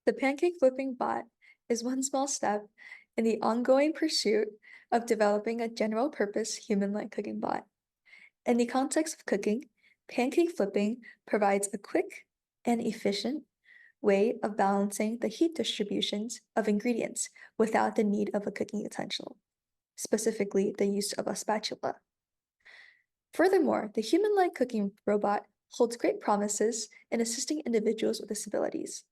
The pancake flipping bot is one small step in the ongoing pursuit of developing a general purpose human-like cooking bot. In the context of cooking, pancake flipping provides a quick and efficient way of balancing the heat distributions of ingredients without the need of a cooking utensil, specifically the use of a spatula. Furthermore, the human-like cooking robot holds great promises in assisting individuals with disabilities,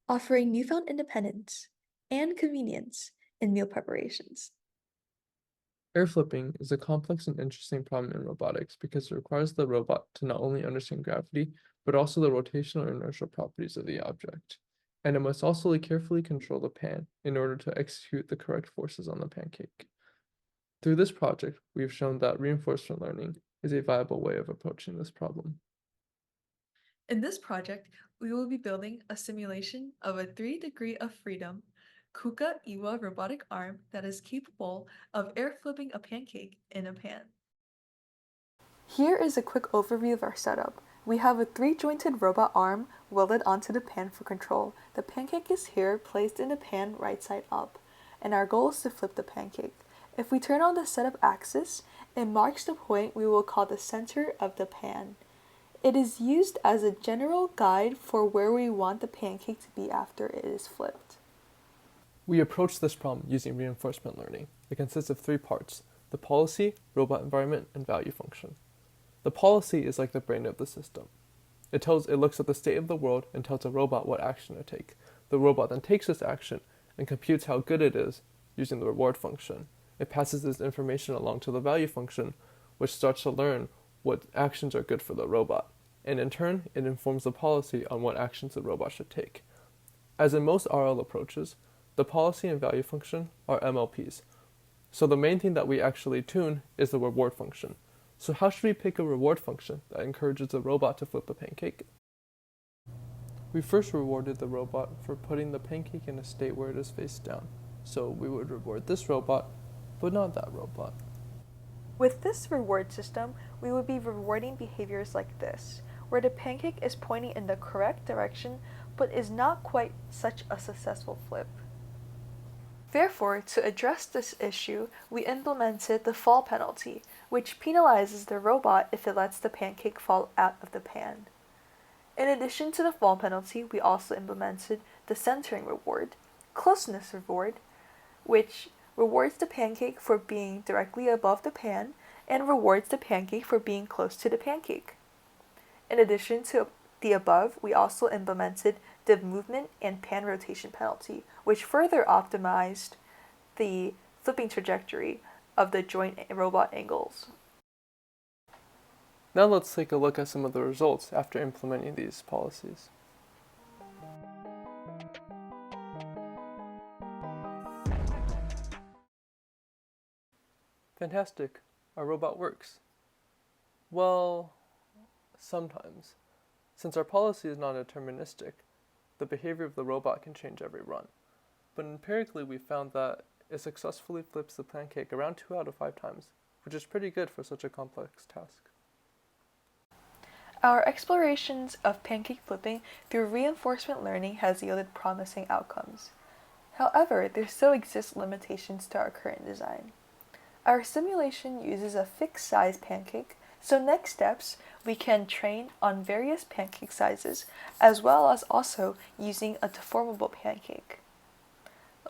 offering newfound independence and convenience in meal preparations. Air flipping is a complex and interesting problem in robotics because it requires the robot to not only understand gravity, but also the rotational and inertial properties of the object. And it must also carefully control the pan in order to execute the correct forces on the pancake. Through this project, we have shown that reinforcement learning is a viable way of approaching this problem. In this project, we will be building a simulation of a 3 degree of freedom Kuka Iwa robotic arm that is capable of air flipping a pancake in a pan. Here is a quick overview of our setup. We have a 3-jointed robot arm welded onto the pan for control. The pancake is here placed in the pan right side up, and our goal is to flip the pancake. If we turn on the setup axis, it marks the point we will call the center of the pan. It is used as a general guide for where we want the pancake to be after it is flipped. We approach this problem using reinforcement learning. It consists of 3 parts: the policy, robot environment, and value function. The policy is like the brain of the system. It looks at the state of the world and tells a robot what action to take. The robot then takes this action and computes how good it is using the reward function. It passes this information along to the value function, which starts to learn what actions are good for the robot. And in turn, it informs the policy on what actions the robot should take. As in most RL approaches, the policy and value function are MLPs. So the main thing that we actually tune is the reward function. So how should we pick a reward function that encourages the robot to flip the pancake? We first rewarded the robot for putting the pancake in a state where it is face down. So we would reward this robot, but not that robot. With this reward system, we would be rewarding behaviors like this, where the pancake is pointing in the correct direction but is not quite such a successful flip. Therefore, to address this issue, we implemented the fall penalty, which penalizes the robot if it lets the pancake fall out of the pan. In addition to the fall penalty, we also implemented the centering reward, closeness reward, which rewards the pancake for being directly above the pan and rewards the pancake for being close to the pancake. In addition to the above, we also implemented the movement and pan rotation penalty, which further optimized the flipping trajectory of the joint robot angles. Now let's take a look at some of the results after implementing these policies. Fantastic, our robot works. Well, sometimes. Since our policy is non-deterministic, the behavior of the robot can change every run. But empirically, we found that it successfully flips the pancake around 2 out of 5 times, which is pretty good for such a complex task. Our explorations of pancake flipping through reinforcement learning has yielded promising outcomes. However, there still exist limitations to our current design. Our simulation uses a fixed size pancake, so next steps, we can train on various pancake sizes, as well as also using a deformable pancake.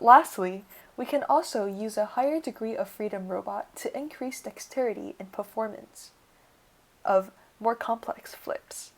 Lastly, we can also use a higher degree of freedom robot to increase dexterity and performance of more complex flips.